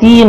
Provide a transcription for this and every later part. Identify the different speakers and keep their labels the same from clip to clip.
Speaker 1: 3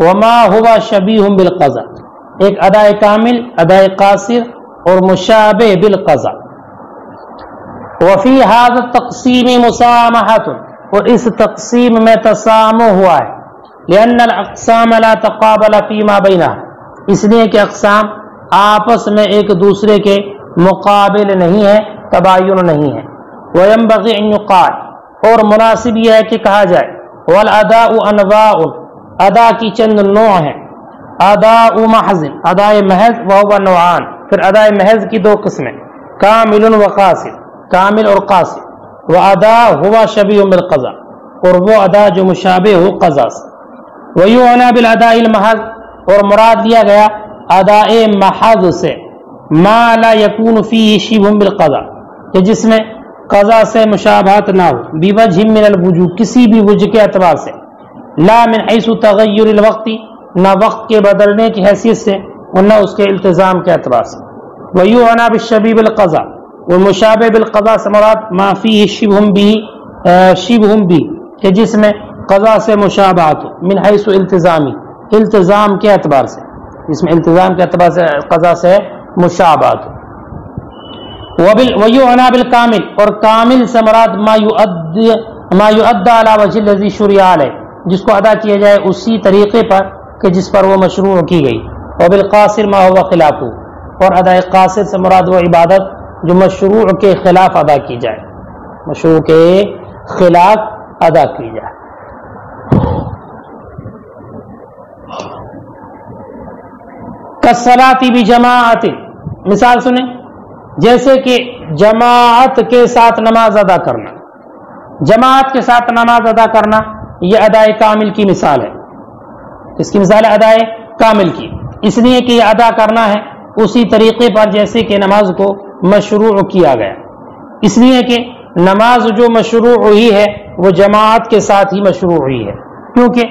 Speaker 1: وما ہوا شبیہ بالقضا، ایک ادائے کامل، ادائے قاصر اور مشابہ بالقضا. وفی هذا التقسیم مسامحۃ، اور اس تقسیم میں تسامح ہوا ہے. لأن الاقسام لا تقابل فيما بينها، اس لیے کہ اقسام آپس میں ایک دوسرے کے مقابل نہیں ہے، تباین نہیں ہے. وينبغي ان يقال، اور مناسب یہ ہے کہ کہا جائے والاداء انواع، ادا کی چند نوع ہیں. اداء محض، اداء محض، وهو نوعان، پھر اداء محض کی دو قسمیں، کامل و قاصر، کامل اور قاصر. وادا ہوا شبیہ بالقضا، اور وہ ادا جو مشابہ ہو قضا سے. ویعنی بالاداء المحض، اور مراد لیا گیا اداء محض سے ما لا یکون فیہ شبہ بالقضا، کہ جس میں قضا سے مشابہت نہ ہو، بوجہ من الوجوہ، کسی بھی وجہ کے اعتبار سے، لا من حیث تغیر الوقت، نہ وقت کے بدلنے کی حیثیت سے اور نہ اس کے التزام کے اعتبار سے. ویعنی بالشبیہ بالقضا، والمشابہ بالقضا سے مراد ما فیہ شبہ بھی، کہ جس میں قضا سے مشابہت ہو، من حیث التزامی، التزام کے اعتبار سے، جس میں التزام کے اعتبار سے قضا سے مشابہت ہو. ویعنی بالکامل، اور کامل سے مراد ما یؤدى علی وجہ الذی شرع علیہ، جس کو ادا کیا جائے اسی طریقے پر کہ جس پر وہ مشروع کی گئی. وبالقاصر ما هو خلافہ، اور ادائے قاصر سے مراد وہ عبادت جو مشروع کے خلاف ادا کی جائے، مشروع کے خلاف ادا کی جائے. کالصلاۃ بجماعت، مثال سنیں، جیسے کہ جماعت کے ساتھ نماز ادا کرنا. جماعت کے ساتھ نماز ادا کرنا یہ ادائے کامل کی مثال ہے. اس کی مثال ہے ادائے کامل کی، اس لیے کہ یہ ادا کرنا ہے اسی طریقے پر جیسے کہ نماز کو مشروع کیا گیا. اس لیے کہ نماز جو مشروع ہوئی ہے وہ جماعت کے ساتھ ہی مشروع ہوئی ہے، کیونکہ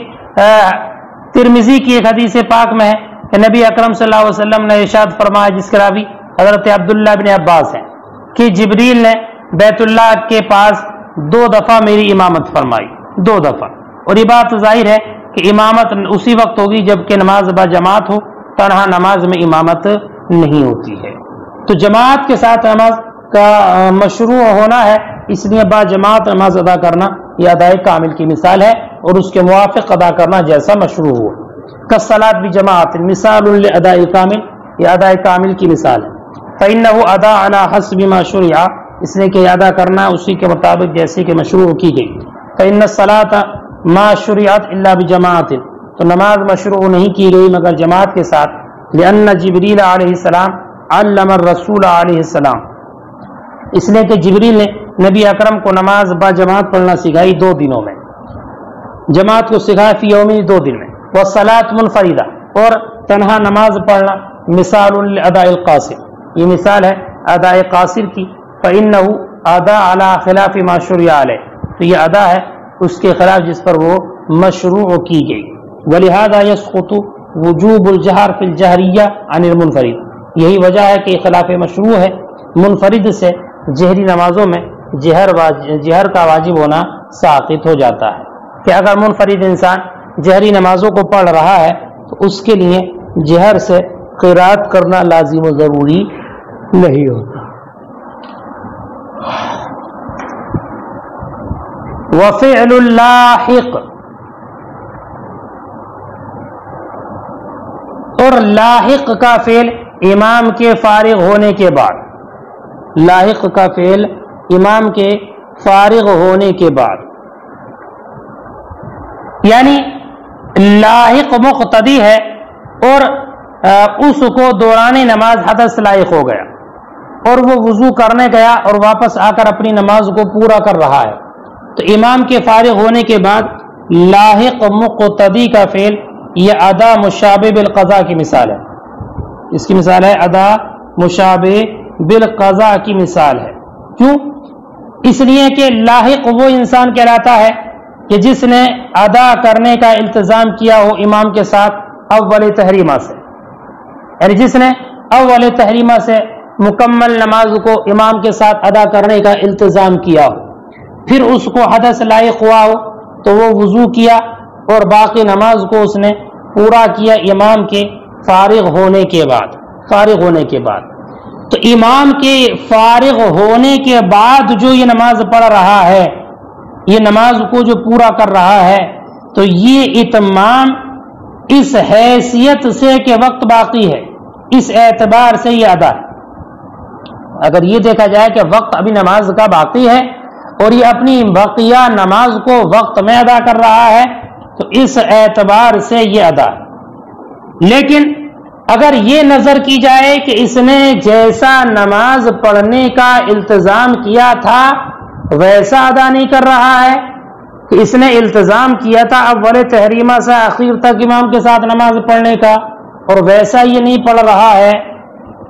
Speaker 1: ترمذی کی ایک حدیث پاک میں ہے کہ نبی اکرم صلی اللہ علیہ وسلم نے ارشاد فرمایا، جس کے راوی حضرت عبداللہ بن عباس ہیں، کہ جبریل نے بیت اللہ کے پاس 2 دفعہ میری امامت فرمائی، 2 دفعہ. اور یہ بات ظاہر ہے کہ امامت اسی وقت ہوگی جب کہ نماز با جماعت ہو، تنہا نماز میں امامت نہیں ہوتی ہے. تو جماعت کے ساتھ نماز کا مشروع ہونا ہے، اس لیے با جماعت نماز ادا کرنا یہ ادائے کامل کی مثال ہے، اور اس کے موافق ادا کرنا جیسا مشروع ہو. کالصلاۃ بجماعت مثال لاداء الکامل، یہ ادائے کامل کی مثال ہے. فإنه ادا علی حسب ما شرع، اس لیے کہ ادا کرنا اسی کے مطابق جیسے کہ مشروع کی گئی. فإن الصلاۃ ما شرعت الا بجماعت، تو نماز مشروع نہیں کی گئی مگر جماعت کے ساتھ. لأن جبریل علیہ السلام علم الرسول علیہ السلام، اس لیے کہ جبریل نے نبی اکرم کو نماز با جماعت پڑھنا سکھائی 2 دنوں میں، جماعت کو سکھایا فی یومی 2 دن میں. والصلاۃ منفردہ، اور تنہا نماز پڑھنا مثال لاداء القاصر، یہ مثال ہے ادائے قاصر کی. فإنه ادا علی خلاف ما شرع علیہ، تو یہ ادا ہے اس کے خلاف جس پر وہ مشروع کی گئی. ولہذا یسقط وجوب الجہر فی الجہریہ عن المنفرد، یہی وجہ ہے کہ خلاف مشروع ہے منفرد سے جہری نمازوں میں جہر کا واجب ہونا ساقط ہو جاتا ہے. کہ اگر منفرد انسان جہری نمازوں کو پڑھ رہا ہے تو اس کے لیے جہر سے قرات کرنا لازم و ضروری نہیں ہوتا. وفعل اللاحق، اور لاحق کا فعل امام کے فارغ ہونے کے بعد، لاحق کا فعل امام کے فارغ ہونے کے بعد، یعنی لاحق مقتدی ہے اور اس کو دوران نماز حدث لاحق ہو گیا اور وہ وضو کرنے گیا اور واپس آ کر اپنی نماز کو پورا کر رہا ہے، تو امام کے فارغ ہونے کے بعد لاحق مقتدی کا فعل یہ ادا مشابہ بالقضاء کی مثال ہے. اس کی مثال ہے ادا مشابہ بالقضاء کی مثال ہے. کیوں؟ اس لیے کہ لاحق وہ انسان کہلاتا ہے کہ جس نے ادا کرنے کا التزام کیا ہو امام کے ساتھ اول تحریمہ سے، یعنی جس نے اول تحریمہ سے مکمل نماز کو امام کے ساتھ ادا کرنے کا التزام کیا ہو، پھر اس کو حدث لاحق ہوا ہو تو وہ وضو کیا اور باقی نماز کو اس نے پورا کیا امام کے فارغ ہونے کے بعد، تو امام کے فارغ ہونے کے بعد جو یہ نماز پڑھ رہا ہے، یہ نماز کو جو پورا کر رہا ہے، تو یہ اتمام اس حیثیت سے کہ وقت باقی ہے، اس اعتبار سے یہ ادا ہے۔ اگر یہ دیکھا جائے کہ وقت ابھی نماز کا باقی ہے اور یہ اپنی بقیہ نماز کو وقت میں ادا کر رہا ہے، تو اس اعتبار سے یہ ادا ہے۔ لیکن اگر یہ نظر کی جائے کہ اس نے جیسا نماز پڑھنے کا التزام کیا تھا ویسا ادا نہیں کر رہا ہے، کہ اس نے التزام کیا تھا اول تحریمہ سے آخر تک امام کے ساتھ نماز پڑھنے کا اور ویسا یہ نہیں پڑھ رہا ہے،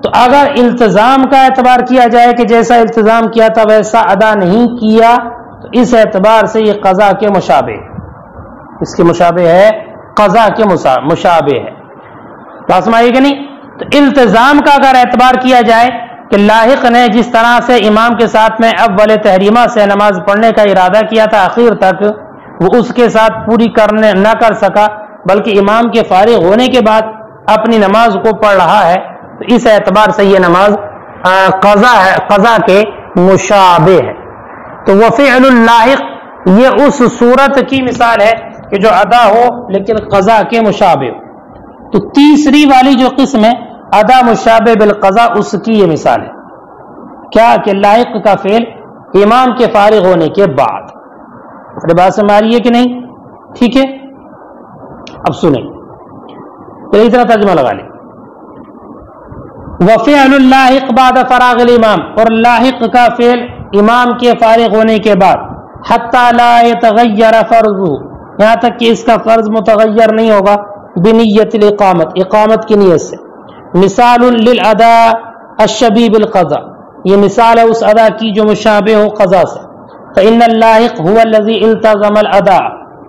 Speaker 1: تو اگر التزام کا اعتبار کیا جائے کہ جیسا التزام کیا تھا ویسا ادا نہیں کیا، تو اس اعتبار سے یہ قضا کے مشابہ، اس کے مشابہ ہے، قضا کے مشابہ ہے۔ بات سمجھائیے کہ نہیں؟ تو التزام کا اگر اعتبار کیا جائے کہ لاحق نے جس طرح سے امام کے ساتھ میں اول تحریمہ سے نماز پڑھنے کا ارادہ کیا تھا آخر تک وہ اس کے ساتھ پوری نہ کر سکا، بلکہ امام کے فارغ ہونے کے بعد اپنی نماز کو پڑھ رہا ہے، تو اس اعتبار سے یہ نماز قضا ہے، قضا کے مشابہ ہے۔ تو وفعل اللاحق یہ اس صورت کی مثال ہے کہ جو ادا ہو لیکن قضا کے مشابہ ہو۔ تو تیسری والی جو قسم ہے ادا مشابہ بالقضا، اس کی یہ مثال ہے کیا کہ لاحق کا فعل امام کے فارغ ہونے کے بعد۔ ارے بات سمجھ آ رہی ہے کہ نہیں؟ ٹھیک ہے، اب سنیں، پھر اس طرح ترجمہ لگا لیں۔ وفعل اللاحق بعد فراغ الامام، اور لاحق کا فعل امام کے فارغ ہونے کے بعد، حتی لا يتغیر فرضه، یہاں تک کہ اس کا فرض متغیر نہیں ہوگا، بنیت الاقامت، اقامت کی نیت سے۔ مثال للاداء الشبیہ بالقضاء، یہ مثال ہے اس ادا کی جو مشابہ ہو قضا سے۔ فإن اللاحق هو الذي التزم الاداء،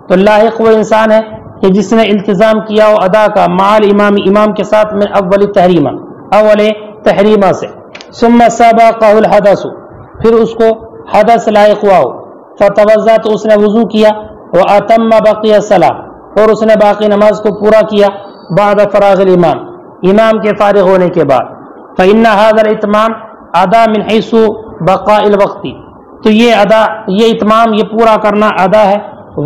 Speaker 1: تو لاحق وہ انسان ہے کہ جس نے التزام کیا ہو ادا کا، مع الامام، امام کے ساتھ، میں اول تحریمہ، اول تحریمہ سے، ثم سبقه الحدث، پھر اس کو حدث لاحق ہوا ہو، فتوضا، تو اس نے وضو کیا، واتم بقیہ الصلاۃ، اور اس نے باقی نماز کو پورا کیا، بعد فراغ الامام، امام کے فارغ ہونے کے بعد۔ فإن هذا الاتمام ادا من حیث بقاء الوقت، تو یہ ادا، یہ اتمام، یہ پورا کرنا ادا ہے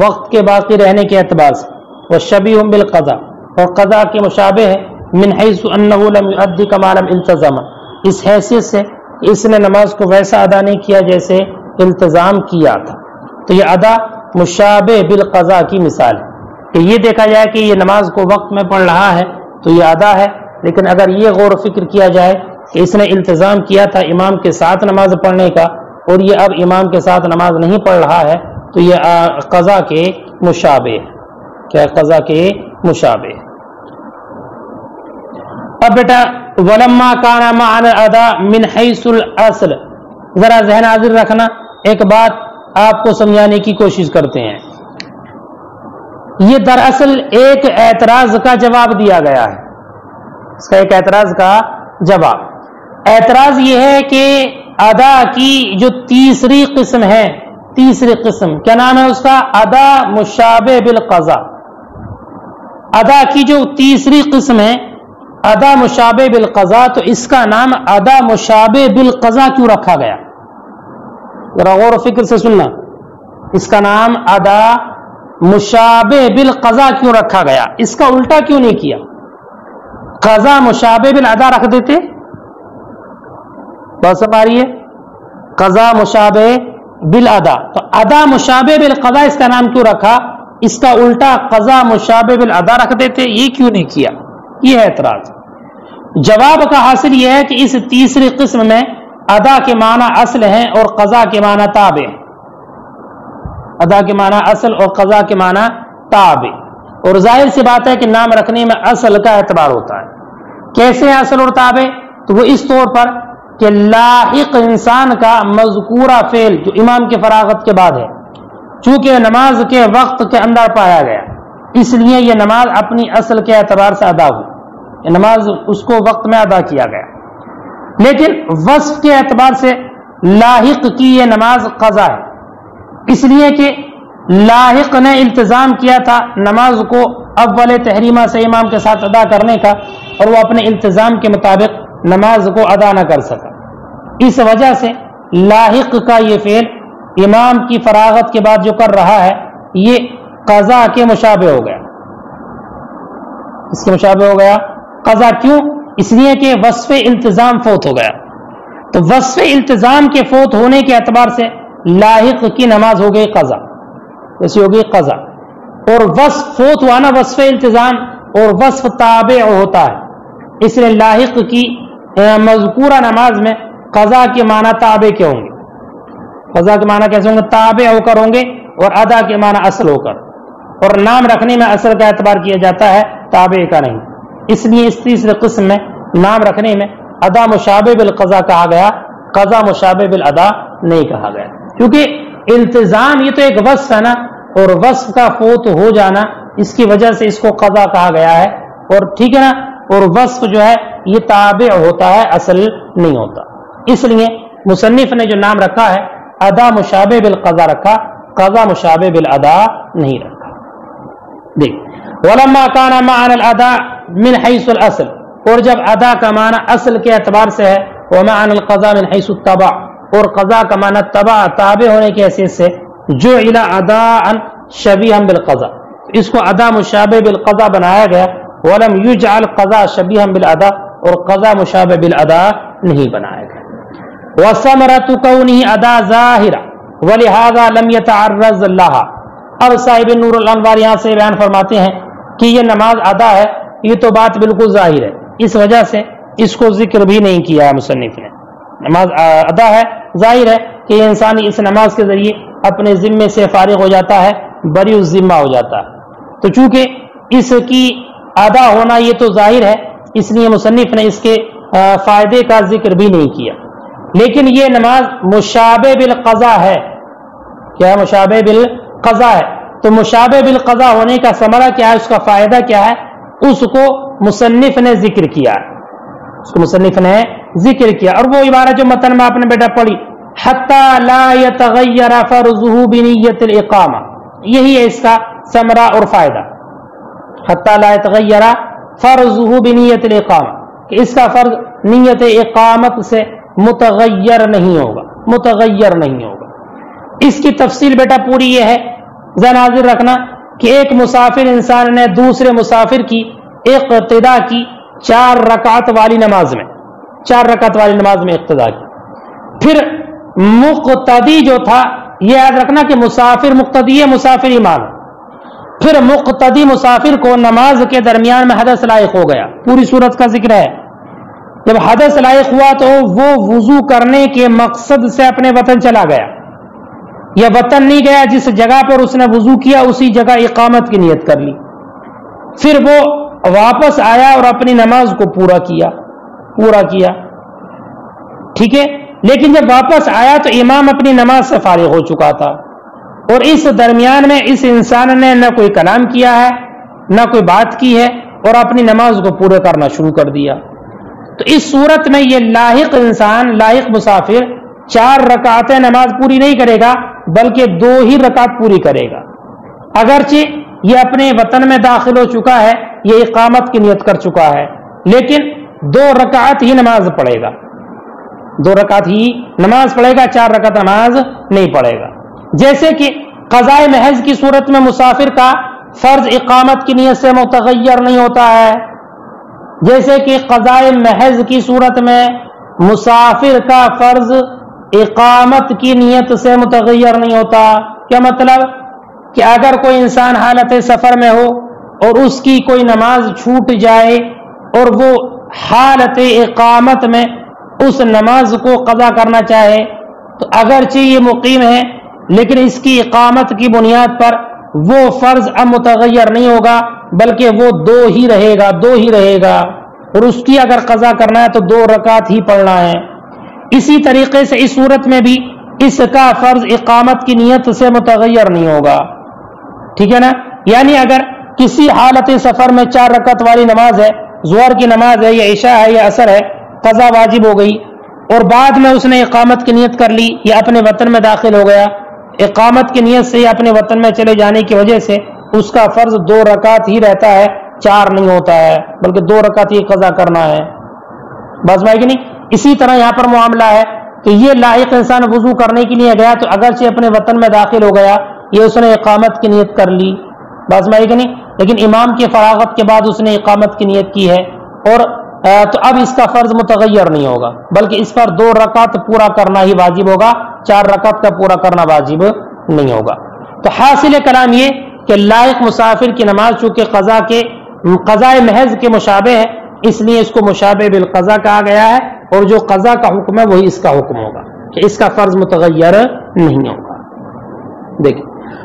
Speaker 1: وقت کے باقی رہنے کے اعتبار سے۔ والشبیہ بالقضاء، اور قضا کے مشابہ ہے، من حیث انه لم يؤدي كما لم التزم، اس حیثیت سے اس نے نماز کو ویسا ادا نہیں کیا جیسے التزام کیا تھا۔ تو یہ ادا مشابہ بالقضاء کی مثال ہے کہ یہ دیکھا جائے کہ یہ نماز کو وقت میں پڑھ رہا ہے تو یہ ادا ہے، لیکن اگر یہ غور و فکر کیا جائے کہ اس نے التزام کیا تھا امام کے ساتھ نماز پڑھنے کا اور یہ اب امام کے ساتھ نماز نہیں پڑھ رہا ہے، تو یہ قضا کے مشابہ ہے، کیا قضا کے مشابہ ہے۔ اب بیٹا ولما کان معنی ادا من حیث الاصل، ذرا ذہن حاضر رکھنا، ایک بات آپ کو سمجھانے کی کوشش کرتے ہیں۔ یہ دراصل ایک اعتراض کا جواب دیا گیا ہے، اس کا ایک اعتراض کا جواب۔ اعتراض یہ ہے کہ ادا کی جو تیسری قسم ہے، تیسری قسم کیا نام ہے اس کا؟ ادا مشابہ بالقضاء۔ ادا کی جو تیسری قسم ہے ادا مشابہ بالقضاء، تو اس کا نام ادا مشابہ بالقضاء کیوں رکھا گیا؟ ذرا غور و فکر سے سننا، اس کا نام ادا مشابہ بالقضاء کیوں رکھا گیا؟ اس کا الٹا کیوں نہیں کیا؟ قضا مشابہ بالادا رکھ دیتے، بات سمجھ آ رہی ہے؟ قضا مشابہ بالادا، تو ادا مشابہ بالقضاء اس کا نام کیوں رکھا؟ اس کا الٹا قضا مشابہ بالادا رکھ دیتے، یہ کیوں نہیں کیا؟ یہ ہے اعتراض۔ جواب کا حاصل یہ ہے کہ اس تیسری قسم میں ادا کے معنی اصل ہیں اور قضا کے معنی تابع ہیں۔ ادا کے معنی اصل اور قضا کے معنی تابع، اور ظاہر سی بات ہے کہ نام رکھنے میں اصل کا اعتبار ہوتا ہے۔ کیسے اصل اور تابع؟ تو وہ اس طور پر کہ لاحق انسان کا مذکورہ فعل جو امام کے فراغت کے بعد ہے، چونکہ نماز کے وقت کے اندر پایا گیا، اس لیے یہ نماز اپنی اصل کے اعتبار سے ادا ہوئی، یہ نماز اس کو وقت میں ادا کیا گیا، لیکن وصف کے اعتبار سے لاحق کی یہ نماز قضا ہے، اس لیے کہ لاحق نے التزام کیا تھا نماز کو اول تحریمہ سے امام کے ساتھ ادا کرنے کا اور وہ اپنے التزام کے مطابق نماز کو ادا نہ کر سکا، اس وجہ سے لاحق کا یہ فعل امام کی فراغت کے بعد جو کر رہا ہے یہ قضا کے مشابہ ہو گیا۔ اس کے مشابہ ہو گیا قضا، کیوں؟ اس لیے کہ وصف التزام فوت ہو گیا، تو وصف التزام کے فوت ہونے کے اعتبار سے لاحق کی نماز ہو گئی قضا، ایسی ہو گئی قضا۔ اور وصف فوت ہوا نا، وصف التزام اور وصف تابع ہوتا ہے، اس لیے لاحق کی مذکورہ نماز میں قضا کے معنی تابع کے ہوں گے، قضا کے معنی کیسے ہوں گے؟ تابع ہو کر ہوں گے، اور ادا کے معنی اصل ہو کر، اور نام رکھنے میں اصل کا اعتبار کیا جاتا ہے تابع کا نہیں، اس لیے اس تیسرے قسم میں نام رکھنے میں ادا مشابہ بالقضا کہا گیا، قضا مشابہ بالادا نہیں کہا گیا، کیونکہ التزام یہ تو ایک وصف ہے نا، اور وصف کا فوت ہو جانا اس کی وجہ سے اس کو قضا کہا گیا ہے، اور ٹھیک ہے نا، اور وصف جو ہے یہ تابع ہوتا ہے، اصل نہیں ہوتا، اس لیے مصنف نے جو نام رکھا ہے ادا مشابہ بالقضا رکھا، قضا مشابہ بالادا نہیں رکھا۔ دیکھ ولما کان معنى الادا من حيث الاصل، اور جب ادا کا معنی اصل کے اعتبار سے ہے، ومعنى القضاء من حيث التبع، اور قضا کا معنی تابع ہونے کی حیثیت سے، جعل اداء شبیہا بالقضاء، اس کو ادا مشابہ بالقضا بنایا گیا، ولم يجعل قضاء شبیہا بالادا، اور قضا مشابہ بالادا نہیں بنایا گیا۔ وثمرۃ کونہ ادا ظاہرہ ولہذا لم يتعرض لها، اور صاحب نور الانوار یہاں سے بیان فرماتے ہیں کہ یہ نماز ادا ہے، یہ تو بات بالکل ظاہر ہے، اس وجہ سے اس کو ذکر بھی نہیں کیا ہے مصنف نے۔ نماز ادا ہے، ظاہر ہے کہ یہ انسان اس نماز کے ذریعے اپنے ذمے سے فارغ ہو جاتا ہے، بری الذمہ ہو جاتا ہے، تو چونکہ اس کی ادا ہونا یہ تو ظاہر ہے، اس لیے مصنف نے اس کے فائدے کا ذکر بھی نہیں کیا۔ لیکن یہ نماز مشابہ بالقضا ہے، کیا ہے؟ مشابہ بالقضا ہے، تو مشابہ بالقضا ہونے کا ثمرہ کیا ہے، اس کا فائدہ کیا ہے، اس کو مصنف نے ذکر کیا ہے، اس کو مصنف نے ذکر کیا، اور وہ عبارت جو متن میں آپ نے بیٹا پڑھی، حتی لا یتغیر فرضہ بنیت الاقامہ، یہی ہے اس کا ثمرہ اور فائدہ، حتی لا یتغیر فرضہ بنیت الاقامہ، کہ اس کا فرض نیت اقامت سے متغیر نہیں ہوگا، متغیر نہیں ہوگا۔ اس کی تفصیل بیٹا پوری یہ ہے، ذہن حاضر رکھنا کہ ایک مسافر انسان نے دوسرے مسافر کی اقتدا کی 4 رکعت والی نماز میں، 4 رکعت والی نماز میں اقتدا کی، پھر مقتدی جو تھا، یہ یاد رکھنا کہ مسافر مقتدی ہے، مسافر امام ہے، پھر مقتدی مسافر کو نماز کے درمیان میں حدث لاحق ہو گیا، پوری صورت کا ذکر ہے، جب حدث لاحق ہوا تو وہ وضو کرنے کے مقصد سے اپنے وطن چلا گیا، یا وطن نہیں گیا، جس جگہ پر اس نے وضو کیا اسی جگہ اقامت کی نیت کر لی، پھر وہ واپس آیا اور اپنی نماز کو پورا کیا، ٹھیک ہے، لیکن جب واپس آیا تو امام اپنی نماز سے فارغ ہو چکا تھا، اور اس درمیان میں اس انسان نے نہ کوئی کلام کیا ہے، نہ کوئی بات کی ہے، اور اپنی نماز کو پورا کرنا شروع کر دیا، تو اس صورت میں یہ لاحق انسان، لاحق مسافر 4 رکعتیں نماز پوری نہیں کرے گا، بلکہ 2 ہی رکعت پوری کرے گا، اگرچہ یہ اپنے وطن میں داخل ہو چکا ہے، یہ اقامت کی نیت کر چکا ہے، لیکن 2 رکعت ہی نماز پڑھے گا، 2 رکعت ہی نماز پڑھے گا، 4 رکعت نماز نہیں پڑھے گا۔ جیسے کہ قضاء محض کی صورت میں مسافر کا فرض اقامت کی نیت سے متغیر نہیں ہوتا ہے، جیسے کہ قضاء محض کی صورت میں مسافر کا فرض اقامت کی نیت سے متغیر نہیں ہوتا۔ کیا مطلب؟ کہ اگر کوئی انسان حالت سفر میں ہو اور اس کی کوئی نماز چھوٹ جائے اور وہ حالت اقامت میں اس نماز کو قضا کرنا چاہے تو اگرچہ یہ مقیم ہے لیکن اس کی اقامت کی بنیاد پر وہ فرض اب متغیر نہیں ہوگا بلکہ وہ 2 ہی رہے گا اور اس کی اگر قضا کرنا ہے تو 2 رکعت ہی پڑھنا ہے۔ اسی طریقے سے اس صورت میں بھی اس کا فرض اقامت کی نیت سے متغیر نہیں ہوگا، ٹھیک ہے نا؟ یعنی اگر کسی حالت سفر میں 4 رکعت والی نماز ہے، ظہر کی نماز ہے یا عشاء ہے یا عصر ہے، قضا واجب ہو گئی اور بعد میں اس نے اقامت کی نیت کر لی یا اپنے وطن میں داخل ہو گیا، اقامت کی نیت سے یا اپنے وطن میں چلے جانے کی وجہ سے اس کا فرض 2 رکعت ہی رہتا ہے، 4 نہیں ہوتا ہے، بلکہ 2 رکعت ہی قضا کرنا ہے. بس بھائی کہ نہیں. اسی طرح یہاں پر معاملہ ہے کہ یہ لاحق انسان وضو کرنے کے لیے گیا تو اگرچہ اپنے وطن میں داخل ہو گیا، یہ اس نے اقامت کی نیت کر لی، بس بھائی کہ نہیں، لیکن امام کی فراغت کے بعد اس نے اقامت کی نیت کی ہے، اور تو اب اس کا فرض متغیر نہیں ہوگا، بلکہ اس پر 2 رکعت پورا کرنا ہی واجب ہوگا، 4 رکعت کا پورا کرنا واجب نہیں ہوگا. تو حاصل کلام یہ کہ لائق مسافر کی نماز چونکہ قضاء محض کے مشابہ ہے، اس لیے اس کو مشابہ بالقضاء کہا گیا ہے، اور جو قضاء کا حکم ہے وہی اس کا حکم ہوگا کہ اس کا فرض متغیر نہیں ہوگا. دیکھیں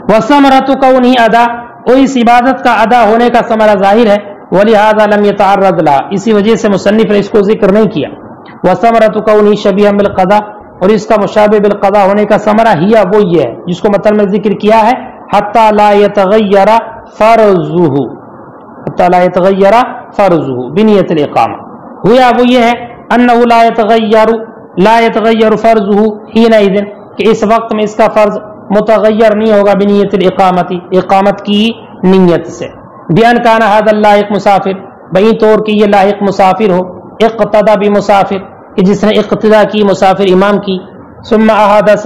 Speaker 1: وثمرۃ کونہ ادا، اور اس عبادت کا ادا ہونے کا ثمرہ ظاہر ہے، ولہذا لم يتعرض لها، اسی وجہ سے مصنف نے اس کو ذکر نہیں کیا. وثمرۃ کونہ شبیہا بالقضاء، اور اس کا مشابہ بالقضاء ہونے کا ثمرہ ہی وہ یہ ہے جس کو مطلب میں ذکر کیا ہے، حتی لا يتغیر فرضه، حتی لا يتغیر فرضه بنیت الاقامہ. ہوا وہ یہ ہے انہ لا يتغیر فرضه حینئذ، کہ اس وقت میں اس کا فرض متغیر نہیں ہوگا بنیت الاقامت، اقامت کی نیت سے. بیان کانا هذا اللائق مسافر، بہین طور کہ یہ لاحق مسافر ہو، اقتدا بمسافر، کہ جس نے اقتدا کی مسافر امام کی، ثم احدث،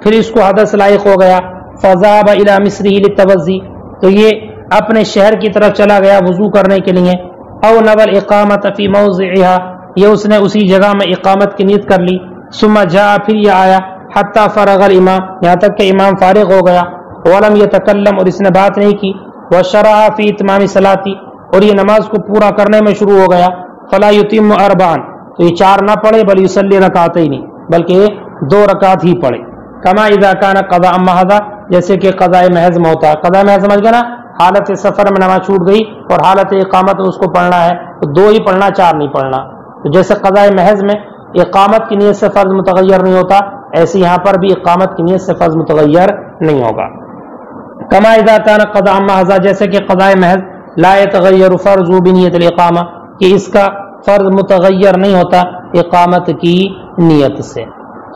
Speaker 1: پھر اس کو حدث لاحق ہو گیا، فذهب الى مصره للتوضی، تو یہ اپنے شہر کی طرف چلا گیا وضو کرنے کے لیے، او نوى الاقامت فی موضعها، یہ اس نے اسی جگہ میں اقامت کی نیت کر لی، ثم جاء، پھر یہ آیا، حتی فرغ الامام، یہاں تک کہ امام فارغ ہو گیا، ولم يتکلم، اور اس نے بات نہیں کی، وشرع فی اتمام صلاتی، اور یہ نماز کو پورا کرنے میں شروع ہو گیا، فلا یتم اربعا، تو یہ 4 نہ پڑھے بل یصلی رکعتین، بلکہ 2 رکعت ہی پڑھے. کما اذا کان قضاء محضا، جیسے کہ قضاء محض میں ہوتا ہے. قضاء محض سمجھ گیا نا، حالت سفر میں نماز چھوٹ گئی اور حالت اقامت اس کو پڑھنا ہے تو 2 ہی پڑھنا، 4 نہیں پڑھنا. تو جیسے قضاء محض میں اقامت کی نیت سے فرض متغیر نہیں ہوتا، ایسے یہاں پر بھی اقامت کی نیت سے فرض متغیر نہیں ہوگا. کما اذا کان قضاء محضا، جیسے کہ قضاء محض لا يتغیر فرض بنیت الاقامہ، کہ اس کا فرض متغیر نہیں ہوتا اقامت کی نیت سے،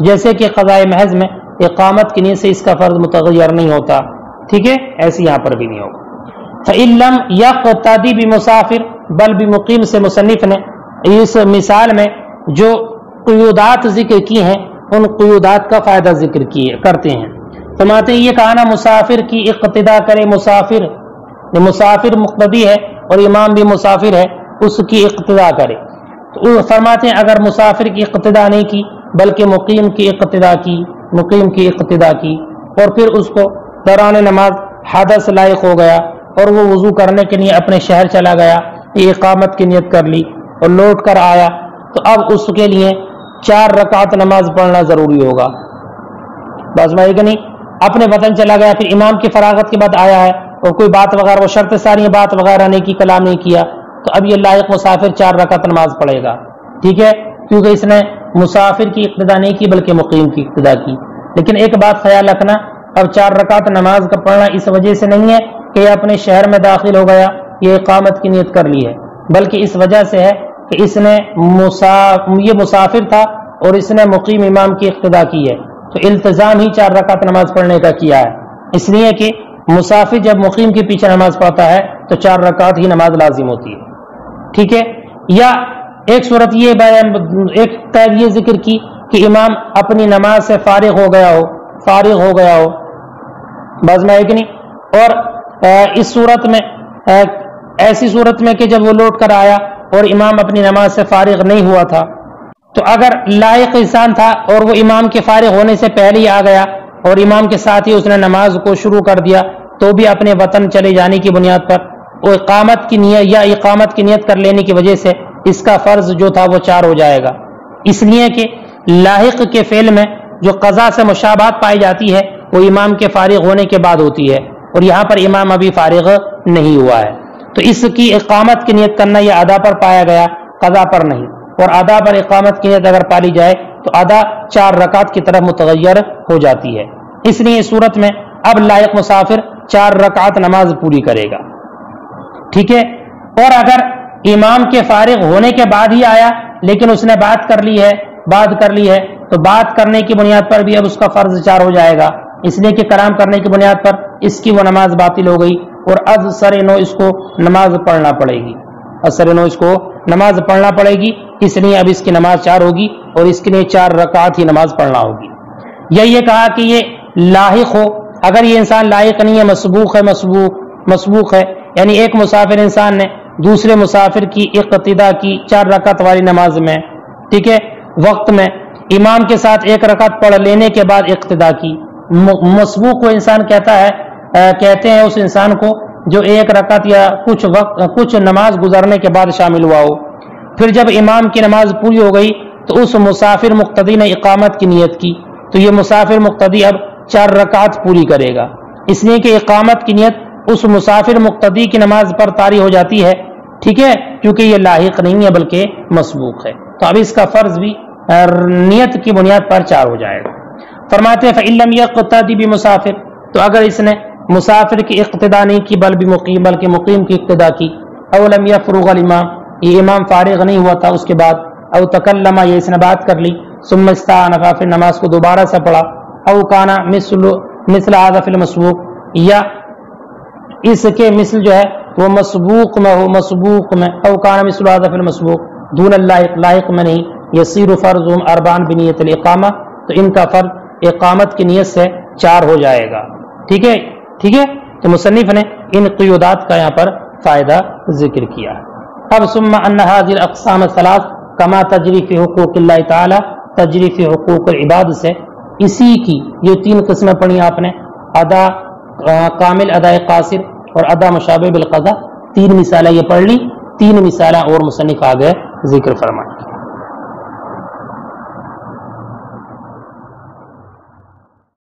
Speaker 1: جیسے کہ قضاء محض میں اقامت کی نیت سے اس کا فرض متغیر نہیں ہوتا. ٹھیک ہے، ایسے یہاں پر بھی نہیں ہوگا. فإن لم يقتدي بمسافر بل بمقیم، سے مصنف نے اس مثال میں جو قیودات ذکر کی ہیں ان قیودات کا فائدہ ذکر کرتے ہیں. فرماتے ہیں یہ کہنا مسافر کی اقتدا کرے، مسافر مقتدی ہے اور امام بھی مسافر ہے، اس کی اقتدا کرے. تو فرماتے ہیں اگر مسافر کی اقتدا نہیں کی بلکہ مقیم کی اقتدا کی، اور پھر اس کو دوران نماز حدث لاحق ہو گیا اور وہ وضو کرنے کے لیے اپنے شہر چلا گیا، یہ اقامت کی نیت کر لی اور لوٹ کر آیا، تو اب اس کے لیے 4 رکعت نماز پڑھنا ضروری ہوگا. بس بھائی کہ نہیں، اپنے وطن چلا گیا، پھر امام کی فراغت کے بعد آیا ہے اور کوئی بات وغیرہ، وہ شرط ساری بات وغیرہ نہیں کی، کلام نہیں کیا، تو اب یہ لائق مسافر 4 رکعت نماز پڑھے گا. ٹھیک ہے، کیونکہ اس نے مسافر کی اقتدا نہیں کی بلکہ مقیم کی اقتدا کی. لیکن ایک بات خیال رکھنا، اب 4 رکعت نماز کا پڑھنا اس وجہ سے نہیں ہے کہ یہ اپنے شہر میں داخل ہو گیا، یہ اقامت کی نیت کر لی ہے، بلکہ اس وجہ سے ہے کہ اس نے یہ مسافر تھا اور اس نے مقیم امام کی اقتدا کی ہے، تو التزام ہی 4 رکعت نماز پڑھنے کا کیا ہے، اس لیے کہ مسافر جب مقیم کے پیچھے نماز پڑھتا ہے تو 4 رکعت ہی نماز لازم ہوتی ہے. ٹھیک ہے، یا ایک صورت یہ ایک قید یہ ذکر کی کہ امام اپنی نماز سے فارغ ہو گیا ہو، بس میں ایک نہیں، اور اس صورت میں ایسی صورت میں کہ جب وہ لوٹ کر آیا اور امام اپنی نماز سے فارغ نہیں ہوا تھا، تو اگر لائق انسان تھا اور وہ امام کے فارغ ہونے سے پہلے ہی آ گیا اور امام کے ساتھ ہی اس نے نماز کو شروع کر دیا، تو بھی اپنے وطن چلے جانے کی بنیاد پر وہ اقامت کی نیت کر لینے کی وجہ سے اس کا فرض جو تھا وہ 4 ہو جائے گا. اس لیے کہ لاحق کے فعل میں جو قضا سے مشابہت پائی جاتی ہے وہ امام کے فارغ ہونے کے بعد ہوتی ہے، اور یہاں پر امام ابھی فارغ نہیں ہوا ہے، تو اس کی اقامت کی نیت کرنا یہ ادا پر پایا گیا، قضا پر نہیں. اور ادا پر اقامت کی نیت اگر پالی جائے تو ادا 4 رکعت کی طرف متغیر ہو جاتی ہے. اس لیے اس صورت میں اب لائق مسافر 4 رکعت نماز پوری کرے گا. ٹھیک ہے، اور اگر امام کے فارغ ہونے کے بعد ہی آیا لیکن اس نے بات کر لی ہے تو بات کرنے کی بنیاد پر بھی اب اس کا فرض 4 ہو جائے گا، اس لیے کہ کلام کرنے کی بنیاد پر اس کی وہ نماز باطل ہو گئی اور از سر نو اس کو نماز پڑھنا پڑے گی، اثر نو اس کو نماز پڑھنا پڑے گی، اس لیے اب اس کی نماز 4 ہوگی اور اس کے لیے 4 رکعت ہی نماز پڑھنا ہوگی۔ یا یہ کہا کہ یہ لاحق ہو، اگر یہ انسان لاحق نہیں ہے، مسبوق ہے، یعنی ایک مسافر انسان نے دوسرے مسافر کی اقتدا کی 4 رکعت والی نماز میں، ٹھیک ہے، وقت میں امام کے ساتھ 1 رکعت پڑھ لینے کے بعد اقتدا کی۔ مسبوق کو انسان کہتے ہیں اس انسان کو جو 1 رکعت یا کچھ نماز گزرنے کے بعد شامل ہوا ہو، پھر جب امام کی نماز پوری ہو گئی تو اس مسافر مقتدی نے اقامت کی نیت کی، تو یہ مسافر مقتدی اب 4 رکعت پوری کرے گا، اس لیے کہ اقامت کی نیت اس مسافر مقتدی کی نماز پر طاری ہو جاتی ہے، ٹھیک ہے، کیونکہ یہ لاحق نہیں ہے بلکہ مسبوق ہے، تو اب اس کا فرض بھی نیت کی بنیاد پر 4 ہو جائے گا۔ فرماتے ہیں فَإِن لَمْ يَقْتَدِ بِمُسَافِرٍ، تو اگر اس نے مسافر کی اقتدا نہیں کی بلکہ مقیم کی اقتدا کی، او لم يفرغ الامام، یہ امام فارغ نہیں ہوا تھا اس کے بعد، او تکلم، یہ اس نے بات کر لی، ثم استعنف، پھر نماز کو دوبارہ سے پڑھا، او کانا مثل هذا فی المسبوق، یا اس کے مثل جو ہے وہ مسبوق میں ہو، او کانا مثل هذا فی المسبوق دون اللائق میں نہیں، یصیر فرضهم 4 بنیت الاقامہ، تو ان کا فرض اقامت کی نیت سے 4 ہو جائے گا، ٹھیک ہے، تو مصنف نے ان قیودات کا یہاں پر فائدہ ذکر کیا ہے۔ اب ثم ان هذه الاقسام الثلاث كما تجری فی حقوق اللہ تعالی تجری فی حقوق العباد سے اسی کی یہ 3 قسمیں پڑھی آپ نے، ادا کامل، ادا قاصر اور ادا مشابہ بالقضاء، 3 مثالیں یہ پڑھ لی، 3 مثالیں اور مصنف آگے ذکر فرمائیں۔